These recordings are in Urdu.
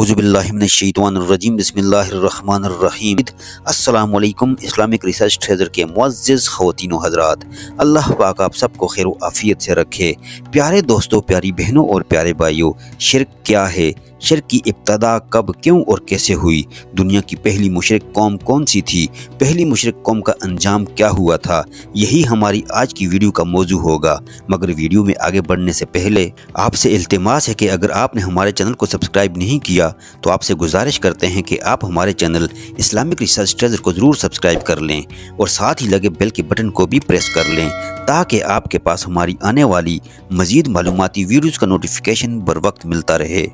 اعوذ باللہ من الشیطان الرجیم بسم اللہ الرحمن الرحیم۔ السلام علیکم اسلامک ریسرچ ٹریزر کے معزز خواتین و حضرات، اللہ پاک آپ سب کو خیر و عافیت سے رکھے۔ پیارے دوستو، پیاری بہنوں اور پیارے بھائیوں، شرک کیا ہے؟ شرک کی ابتدا کب، کیوں اور کیسے ہوئی؟ دنیا کی پہلی مشرک قوم کون سی تھی؟ پہلی مشرک قوم کا انجام کیا ہوا تھا؟ یہی ہماری آج کی ویڈیو کا موضوع ہوگا۔ مگر ویڈیو میں آگے بڑھنے سے پہلے آپ سے التماس ہے کہ اگر آپ نے ہمارے چینل کو سبسکرائب نہیں کیا تو آپ سے گزارش کرتے ہیں کہ آپ ہمارے چینل اسلامک ریسرچ ٹریزر کو ضرور سبسکرائب کر لیں اور ساتھ ہی لگے بیل کے بٹن کو بھی پریس کر لیں تاکہ آپ کے پاس ہماری آنے والی مزید معلوماتی ویڈیوز کا نوٹیفیکیشن بر وقت ملتا رہے۔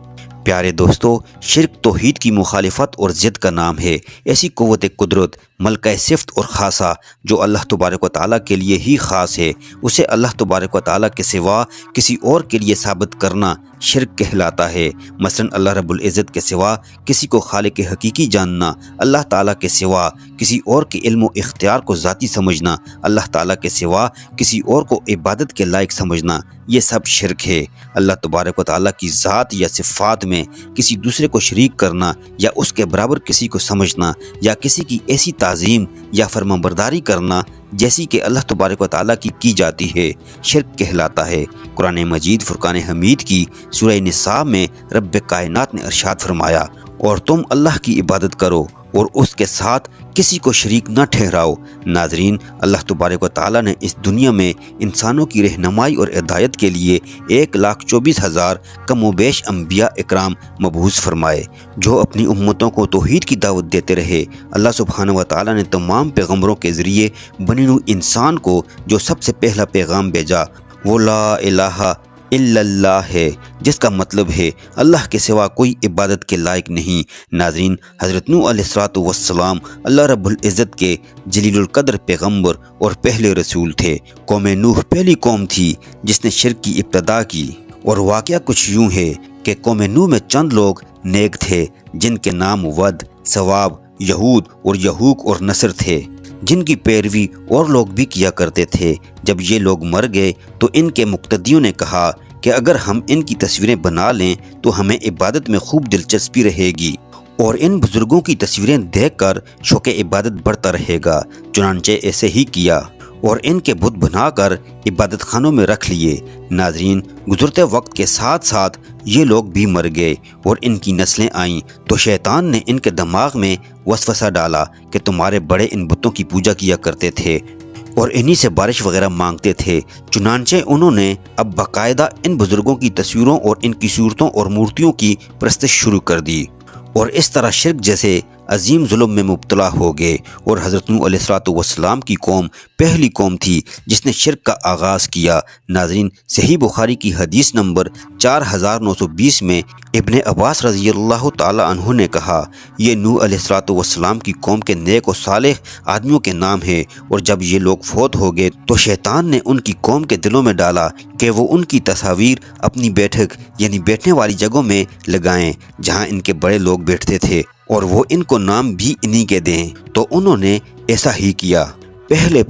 پیارے دوستو، شرک توحید کی مخالفت اور ضد کا نام ہے۔ ایسی قوت قدرت، ملکہ صفت اور خاصہ جو اللہ تبارک و تعالیٰ کے لیے ہی خاص ہے، اسے اللہ تبارک و تعالیٰ کے سوا کسی اور کے لیے ثابت کرنا شرک کہلاتا ہے۔ مثلا اللہ رب العزت کے سوا کسی کو خالق حقیقی جاننا، اللہ تعالیٰ کے سوا کسی اور کے علم و اختیار کو ذاتی سمجھنا، اللہ تعالیٰ کے سوا کسی اور کو عبادت کے لائق سمجھنا، یہ سب شرک ہے۔ اللہ تبارک و تعالیٰ کی ذات یا صفات میں کسی دوسرے کو شریک کرنا یا اس کے برابر کسی کو سمجھنا یا کسی کی ایسی تعظیم یا فرمانبرداری کرنا جیسی کہ اللہ تبارک و تعالیٰ کی جاتی ہے، شرک کہلاتا ہے۔ قرآن مجید فرقان حمید کی سورہ نساء میں رب کائنات نے ارشاد فرمایا، اور تم اللہ کی عبادت کرو اور اس کے ساتھ کسی کو شریک نہ ٹھہراؤ۔ ناظرین، اللہ تبارک و تعالیٰ نے اس دنیا میں انسانوں کی رہنمائی اور ہدایت کے لیے 1,24,000 کم و بیش انبیاء اکرام مبعوث فرمائے جو اپنی امتوں کو توحید کی دعوت دیتے رہے۔ اللہ سبحانہ و تعالیٰ نے تمام پیغمبروں کے ذریعے بنی نوع انسان کو جو سب سے پہلا پیغام بھیجا وہ لا الہ الا اللہ ہے، جس کا مطلب ہے اللہ کے سوا کوئی عبادت کے لائق نہیں۔ ناظرین، حضرت نوح علیہ السلام اللہ رب العزت کے جلیل القدر پیغمبر اور پہلے رسول تھے۔ قوم نوح پہلی قوم تھی جس نے شرک کی ابتدا کی، اور واقعہ کچھ یوں ہے کہ قوم نوح میں چند لوگ نیک تھے جن کے نام ود، ثواب، یہود اور یہوک اور نصر تھے، جن کی پیروی اور لوگ بھی کیا کرتے تھے۔ جب یہ لوگ مر گئے تو ان کے مقتدیوں نے کہا کہ اگر ہم ان کی تصویریں بنا لیں تو ہمیں عبادت میں خوب دلچسپی رہے گی اور ان بزرگوں کی تصویریں دیکھ کر شوق عبادت بڑھتا رہے گا۔ چنانچہ ایسے ہی کیا اور ان کے بت بنا کر عبادت خانوں میں رکھ لیے۔ ناظرین، گزرتے وقت کے ساتھ ساتھ یہ لوگ بھی مر گئے اور ان کی نسلیں آئیں تو شیطان نے ان کے دماغ میں وسوسہ ڈالا کہ تمہارے بڑے ان بتوں کی پوجا کیا کرتے تھے اور انہی سے بارش وغیرہ مانگتے تھے۔ چنانچہ انہوں نے اب باقاعدہ ان بزرگوں کی تصویروں اور ان کی صورتوں اور مورتیوں کی پرستش شروع کر دی اور اس طرح شرک جیسے عظیم ظلم میں مبتلا ہو گئے۔ اور حضرت نوح علیہ السلام کی قوم پہلی قوم تھی جس نے شرک کا آغاز کیا۔ ناظرین، صحیح بخاری کی حدیث نمبر 4920 میں ابن عباس رضی اللہ تعالی عنہ نے کہا، یہ نوح علیہ السلام کی قوم کے نیک و صالح آدمیوں کے نام ہیں، اور جب یہ لوگ فوت ہو گئے تو شیطان نے ان کی قوم کے دلوں میں ڈالا کہ وہ ان کی تصاویر اپنی بیٹھک یعنی بیٹھنے والی جگہوں میں لگائیں جہاں ان کے بڑے لوگ بیٹھتے تھے، اور وہ ان کو نام بھی انہی کے دیں۔ تو انہوں نے ایسا ہی کیا۔ پہلے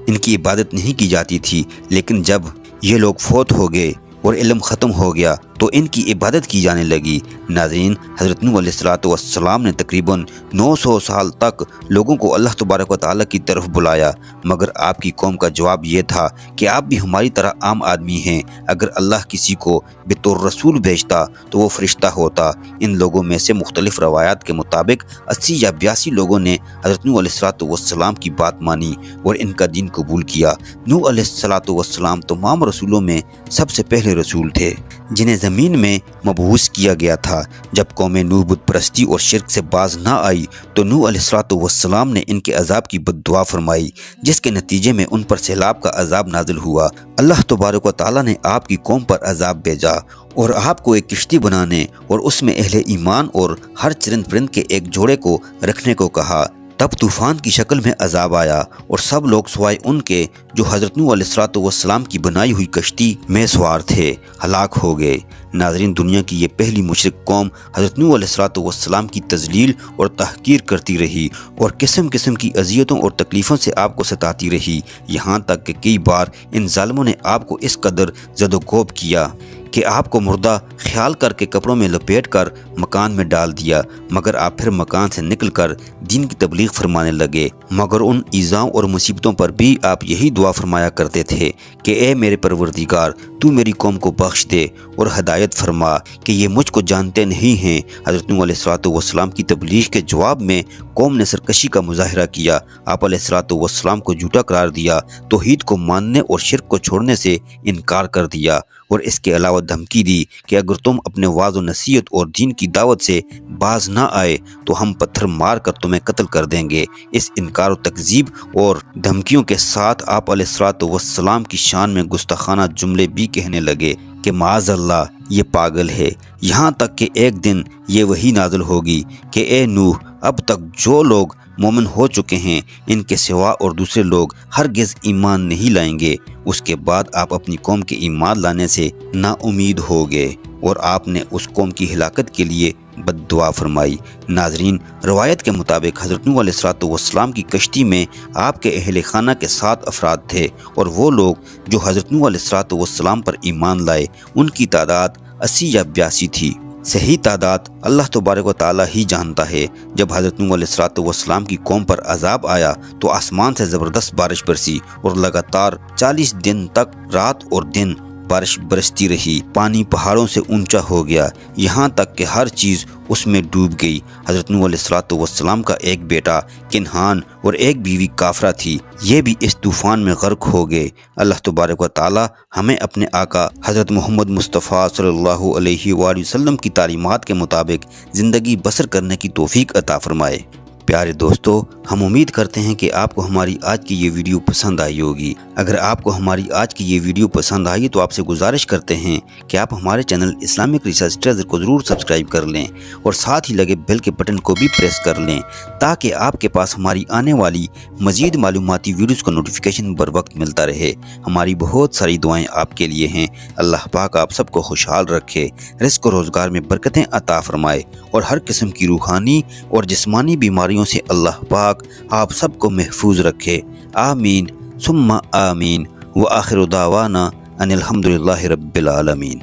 ان کی عبادت نہیں کی جاتی تھی، لیکن جب یہ لوگ فوت ہو گئے اور علم ختم ہو گیا تو ان کی عبادت کی جانے لگی۔ ناظرین، حضرت نوح علیہ السلام نے تقریباً 900 سال تک لوگوں کو اللہ تبارک و تعالیٰ کی طرف بلایا، مگر آپ کی قوم کا جواب یہ تھا کہ آپ بھی ہماری طرح عام آدمی ہیں، اگر اللہ کسی کو بطور رسول بھیجتا تو وہ فرشتہ ہوتا۔ ان لوگوں میں سے مختلف روایات کے مطابق 80 یا 82 لوگوں نے حضرت نوح علیہ السلام کی بات مانی اور ان کا دین قبول کیا۔ نوح علیہ السلام تمام رسولوں میں سب سے پہلے رسول تھے جنہیں زمین میں مبعوث کیا گیا تھا۔ جب قوم نوح بت پرستی اور شرک سے باز نہ آئی تو نوح علیہ السلام نے ان کے عذاب کی بد دعا فرمائی، جس کے نتیجے میں ان پر سیلاب کا عذاب نازل ہوا۔ اللہ تبارک و تعالیٰ نے آپ کی قوم پر عذاب بھیجا اور آپ کو ایک کشتی بنانے اور اس میں اہل ایمان اور ہر چرند پرند کے ایک جوڑے کو رکھنے کو کہا۔ تب طوفان کی شکل میں عذاب آیا اور سب لوگ سوائے ان کے جو حضرت نوح علیہ السلام کی بنائی ہوئی کشتی میں سوار تھے ہلاک ہو گئے۔ ناظرین، دنیا کی یہ پہلی مشرک قوم حضرت نوح علیہ السلام کی تذلیل اور تحقیر کرتی رہی اور قسم قسم کی اذیتوں اور تکلیفوں سے آپ کو ستاتی رہی، یہاں تک کہ کئی بار ان ظالموں نے آپ کو اس قدر زد و کوب کیا کہ آپ کو مردہ خیال کر کے کپڑوں میں لپیٹ کر مکان میں ڈال دیا، مگر آپ پھر مکان سے نکل کر دین کی تبلیغ فرمانے لگے۔ مگر ان ایذاؤں اور مصیبتوں پر بھی آپ یہی دعا فرمایا کرتے تھے کہ اے میرے پروردگار، تو میری قوم کو بخش دے اور ہدایت فرما کہ یہ مجھ کو جانتے نہیں ہیں۔ حضرت نوح علیہ السلام کی تبلیغ کے جواب میں قوم نے سرکشی کا مظاہرہ کیا، آپ علیہ السلام کو جھوٹا قرار دیا، توحید کو ماننے اور شرک کو چھوڑنے سے انکار کر دیا، اور اس کے علاوہ دھمکی دی کہ اگر تم اپنے وعظ و نصیحت اور دین کی دعوت سے باز نہ آئے تو ہم پتھر مار کر تمہیں قتل کر دیں گے۔ اس انکار و تکذیب اور دھمکیوں کے ساتھ آپ علیہ السلام کی شان میں گستاخانہ جملے بھی کہنے لگے کہ معاذ اللہ، یہ پاگل ہے، یہاں تک کہ ایک دن یہ وحی نازل ہوگی کہ اے نوح، اب تک جو لوگ مومن ہو چکے ہیں ان کے سوا اور دوسرے لوگ ہرگز ایمان نہیں لائیں گے۔ اس کے بعد آپ اپنی قوم کے ایمان لانے سے نا امید ہو گئے اور آپ نے اس قوم کی ہلاکت کے لیے بد دعا فرمائی۔ ناظرین، روایت کے مطابق حضرت نوح علیہ السلام کی کشتی میں آپ کے اہل خانہ کے 7 افراد تھے، اور وہ لوگ جو حضرت نوح علیہ السلام پر ایمان لائے ان کی تعداد 80 یا 82 تھی۔ صحیح تعداد اللہ تبارک و تعالیٰ ہی جانتا ہے۔ جب حضرت نوح علیہ السلام کی قوم پر عذاب آیا تو آسمان سے زبردست بارش برسی اور لگاتار 40 دن تک رات اور دن بارش برستی رہی۔ پانی پہاڑوں سے اونچا ہو گیا، یہاں تک کہ ہر چیز اس میں ڈوب گئی۔ حضرت نوح علیہ السلام کا ایک بیٹا کنعان اور ایک بیوی کافرہ تھی، یہ بھی اس طوفان میں غرق ہو گئے۔ اللہ تبارک و تعالی ہمیں اپنے آقا حضرت محمد مصطفیٰ صلی اللہ علیہ وآلہ وسلم کی تعلیمات کے مطابق زندگی بسر کرنے کی توفیق عطا فرمائے۔ پیارے دوستو، ہم امید کرتے ہیں کہ آپ کو ہماری آج کی یہ ویڈیو پسند آئی ہوگی۔ اگر آپ کو ہماری آج کی یہ ویڈیو پسند آئی تو آپ سے گزارش کرتے ہیں کہ آپ ہمارے چینل اسلامک ریسرچ ٹریجر کو ضرور سبسکرائب کر لیں اور ساتھ ہی لگے بیل کے بٹن کو بھی پریس کر لیں تاکہ آپ کے پاس ہماری آنے والی مزید معلوماتی ویڈیوز کا نوٹیفیکیشن بر وقت ملتا رہے۔ ہماری بہت ساری دعائیں آپ کے لیے ہیں۔ اللہ پاک آپ سب کو خوشحال رکھے، رزق و روزگار میں برکتیں عطا فرمائے اور ہر قسم کی روحانی اور جسمانی بیماریوں سے اللہ پاک آپ سب کو محفوظ رکھے۔ آمین ثم آمین، وآخر دعوانا ان الحمدللہ رب العالمین۔